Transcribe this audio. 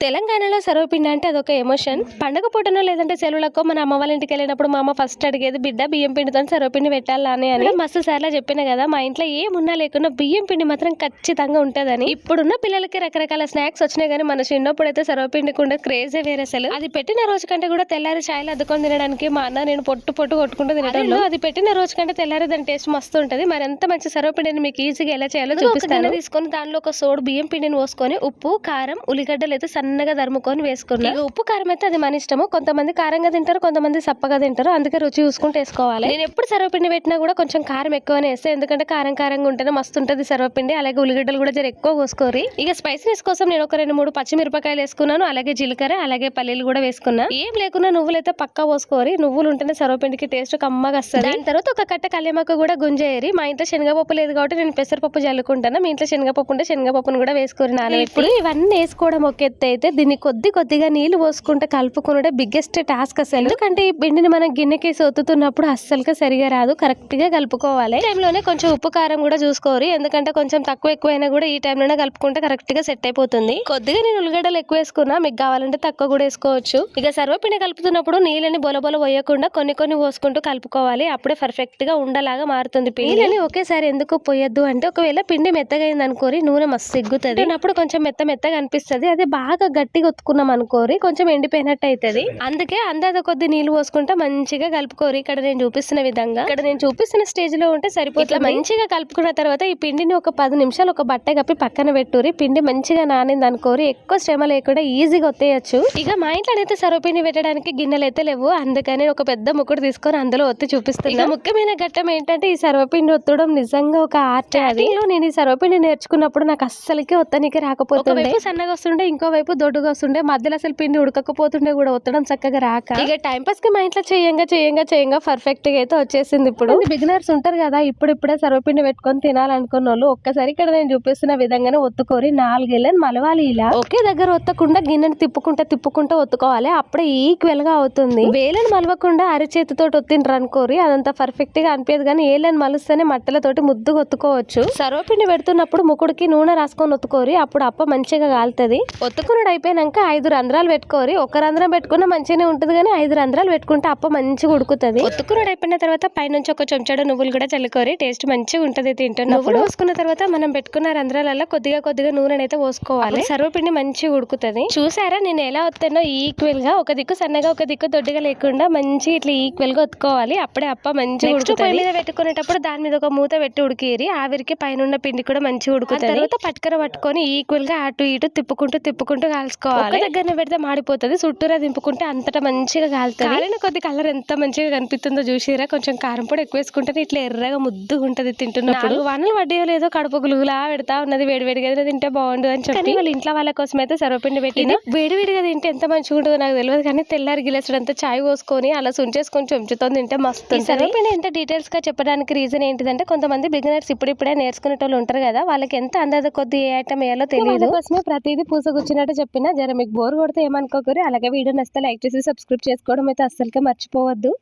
తెలంగాణలో సర్వపిండి అంటే అదొక ఎమోషన్. పండగ పూటనో లేదంటే సెలవులకో మన అమ్మ వాళ్ళ ఇంటికి వెళ్ళినప్పుడు మా అమ్మ ఫస్ట్ అడిగేది బిడ్డ బియ్యం పిండితో సర్వపిండి పెట్టాలని అని మస్తు సార్లు చెప్పిన కదా. మా ఇంట్లో ఏమున్నా లేకున్నా బియ్యం పిండి మాత్రం ఖచ్చితంగా ఉంటదని. ఇప్పుడున్న పిల్లలకి రకరకాల స్నాక్స్ వచ్చినాయి కానీ మన చిన్నప్పుడు అయితే సర్వపిండి కుండా క్రేజే వేరే అసలు. అది పెట్టిన రోజు కంటే కూడా తెల్లారి ఛాయలు అద్దుకొని తినడానికి మా అన్న నేను పొట్టు కొట్టుకుంటూ తినడంలో అది పెట్టిన రోజు కంటే తెల్లారి దాని టేస్ట్ మస్తు ఉంటది. మరి ఎంత మంచి సర్వపిండిని మీకు ఈజీగా ఎలా చేయాలో చూపిస్తాను. తీసుకొని దానిలో ఒక సోడు బియ్యం పిండిని పోసుకొని ఉప్పు కారం ఉల్లిగడ్డలు అయితే సన్నగా దరుముకొని వేసుకున్నా. ఉప్పు కారం అయితే అది మన ఇష్టము. కొంతమంది కారంగా తింటారు, కొంతమంది సప్పగా తింటారు. అందుకే రుచి చూసుకుంటూ వేసుకోవాలి. నేను ఎప్పుడు సర్వపిండి పెట్టినా కూడా కొంచెం కారం ఎక్కువనే వేస్తే, ఎందుకంటే కారంగా ఉంటేనే మస్తు ఉంటది సర్వపిండి. అలాగే ఉల్లిగడ్డలు కూడా జర ఎక్కువ కోసుకోరి. ఇక స్పైసీనెస్ కోసం నేను ఒక 2-3 పచ్చిమిరపకాయలు వేసుకున్నాను. అలాగే జీలకర్ర అలాగే పల్లీలు కూడా వేసుకున్నా. ఏం లేకున్నా నువ్వులు అయితే పక్కా పోసుకోరి. నువ్వులు ఉంటేనే సర్వపిండికి టేస్ట్ కమ్మగా వస్తుంది. దాని తర్వాత ఒక కట్ట కళ్యామాకు కూడా గుంజేయరి. మా ఇంట్లో శనగపప్పు లేదు కాబట్టి నేను పెసరపప్పు జల్లుకుంటాను. మీ ఇంట్లో శనగపప్పు ఉంటే శనగపప్పును కూడా వేసుకోరి. ఇప్పుడు ఇవన్నీ వేసుకోవడం ఒక ఎత్తు అయితే దీన్ని కొద్దిగా నీళ్లు పోసుకుంటే కలుపుకునే బిగ్గెస్ట్ టాస్క్ అసలు. ఎందుకంటే ఈ పిండిని మనం గిన్నెకేసి ఒత్తుతున్నప్పుడు అస్సలుగా సరిగా రాదు. కరెక్ట్ గా కలుపుకోవాలి. టైంలోనే కొంచెం ఉప్పు కారం కూడా చూసుకోరు. ఎందుకంటే కొంచెం తక్కువ ఎక్కువైనా కూడా ఈ టైంలోనే కలుపుకుంటే కరెక్ట్ గా సెట్ అయిపోతుంది. కొద్దిగా నేను ఉల్లిగడ్డలు ఎక్కువ వేసుకున్నా, మీకు కావాలంటే తక్కువ కూడా వేసుకోవచ్చు. ఇక సర్వపిండి కలుపుతున్నప్పుడు నీళ్ళని బొల పోయకుండా కొన్ని పోసుకుంటూ కలుపుకోవాలి. అప్పుడే పర్ఫెక్ట్ గా ఉండలాగా మారుతుంది. నీళ్ళని ఒకేసారి ఎందుకు పోయొద్దు అంటే, ఒకవేళ పిండి మెత్తగా అయింది అనుకోరి నూనె మస్తు సిగ్గుతుంది. అప్పుడు కొంచెం మెత్తగా అనిపిస్తుంది. అదే బాగా గట్టిగా ఒత్తుకున్నాం అనుకోరి కొంచెం ఎండిపోయినట్టు అవుతుంది. అందుకే అందాజ కొద్ది నీళ్లు పోసుకుంటా మంచిగా కలుపుకోరి. ఇక్కడ నేను చూపిస్తున్న విధంగా, ఇక్కడ నేను చూపిస్తున్న స్టేజ్ లో ఉంటే సరిపోతుంది. మంచిగా కలుపుకున్న తర్వాత ఈ పిండిని ఒక 10 నిమిషాలు ఒక బట్ట కప్పి పక్కన పెట్టురి. పిండి మంచిగా నానింది అనుకోరి ఎక్కువ శ్రమ లేకుండా ఈజీగా ఒత్తేయచ్చు. ఇక మా ఇంట్లో అయితే సర్వపిండి పెట్టడానికి గిన్నెలు అయితే లేవు. అందుకని ఒక పెద్ద ముక్కుడు తీసుకొని అందులో ఒత్తి చూపిస్తాను. ముఖ్యమైన ఘట్టం ఏంటంటే ఈ సర్వపిండి ఒత్తడం నిజంగా ఒక ఆర్ట్. అది నేను ఈ సర్వపిండి నేర్చుకున్నప్పుడు నాకు అస్సలకి ఒత్తనికి రాకపోతుండే. సన్నగా వస్తుండే, ఇంకో వైపు దొడ్డుగా వస్తుండే. మధ్యలో అసలు పిండి ఉడకపోతుండే కూడా ఒత్తడం చక్కగా రాక. ఇక టైం పాస్ కి మా ఇంట్లో చేయంగా పర్ఫెక్ట్ గా అయితే వచ్చేసింది. ఇప్పుడు బిగినర్స్ ఉంటారు కదా, ఇప్పుడే సర్వపిండి పెట్టుకొని తినాలనుకున్న వాళ్ళు ఒక్కసారి ఇక్కడ నేను చూపిస్తున్న విధంగానే ఒత్తుకోరి. 4 గిన్నెలు మలవాలి. ఇలా ఒకే దగ్గర ఒత్తకుండా గిన్నెని తిప్పుకుంటా ఒత్తుకోవాలి. అప్పుడే ఈక్వల్ గా అవుతుంది. వేలను మలవకుండా అరిచేతితో ఒత్తిండ్రు అనుకోరి అదంతా పర్ఫెక్ట్ గా అనిపించదు. కానీ ఏళ్ళని మలుస్తేనే మట్టలతోటి ముద్దుగా ఒత్తుకోవచ్చు. సర్వపిండి పెడుతున్నప్పుడు ముకుడికి నూనె రాసుకొని ఒత్తుకోరి. అప్పుడు అప్ప మంచిగా కాలుతుంది. ఒత్తుకునుడు అయిపోయినాక 5 రంధ్రాలు పెట్టుకోరి. ఒక రంధ్రం పెట్టుకున్నా మంచిగానే ఉంటుంది, కానీ 5 రంధ్రాలు పెట్టుకుంటే అప్ప మంచిగా ఉడుకుతుంది. ఒత్తుకునుడు అయిపోయిన తర్వాత పైనుంచి ఒక చెంచాడు నువ్వులు కూడా చల్లుకోరి. టేస్ట్ మంచిగా ఉంటది తింటున్నప్పుడు. పోసుకున్న తర్వాత మనం పెట్టుకున్న రంధ్రాలలో కొద్దిగా నూనె అయితే పోసుకోవాలి. సర్వపిండి మంచిగా ఉడుకుతుంది. చూసారా నేను ఎలా ఒత్తానో ఈక్వల్ గా, ఒక దిక్కు సన్నగా ఒక దిక్కు దొడ్డిగా లేకుండా మంచి ఇట్లా ఈక్వల్ గా ఒత్తుకోవాలి. అప్పుడే అప్ప మంచిగా ఉడుకుతుంది. పొయ్యి మీద పెట్టుకునేటప్పుడు దాని మీద ఒక మూత పెట్టి ఉడికిరి. ఆవిరికి పైన పిండి కూడా మంచిగా ఉడుకుతుంది. తర్వాత పట్టుకర పట్టుకొని ఈక్వల్ గా అటు ఇటు తిప్పుకుంటూ కాల్చుకోవాలి. దగ్గరనే పెడితే మాడిపోతుంది. చుట్టూరా దింపుకుంటే అంతటా మంచిగా కాలుతుంది. కాలిన కొద్ది కలర్ ఎంత మంచిగా కనిపిస్తుందో చూసిరా. కొంచెం కారం పొడి ఎక్కువ వేసుకుంటే ఇట్లా ఎర్రగా ముద్దుగా ఉంటది తింటున్నప్పుడు. వానలు పడ్డాయో లేదో కడుపు గులుగులా పెడతా ఉన్నది. వేడివేడిగా తింటే బాగుండు అని చెప్పి వాళ్ళ ఇంట్లో వాళ్ళ కోసం అయితే సర్వపిండి పెట్టింది. వేడివేడిగా తింటే ఎంత మంచిగా ఉంటుందో నాకు తెలియదు, కానీ తెల్లారి గిలేసడంతా చాయ్ పోసుకొని అలా సుంచేసుకొని చెంచుతో తింటే మస్తు. సర్వపిండి ఎంత డీటెయిల్స్ గా చెప్పడానికి రీజన్ ఏంటిదంటే, కొంతమంది బిగినర్స్ ఇప్పుడిప్పుడే నేర్చుకునే వాళ్ళు ఉంటారు కదా, వాళ్ళకి ఎంత అందాజ కొద్ది ఏ ఐటమ్ వేయాలో తెలియదు. కోసమే ప్రతిదీ పూసగుచ్చినట్టు చెప్పినా. జర మీకు బోర్ కొడితే ఏమనుకోకరి. అలాగే వీడియో నచ్చితే లైక్ చేసి సబ్స్క్రైబ్ చేసుకోవడం అయితే అస్సలుగా మర్చిపోవద్దు.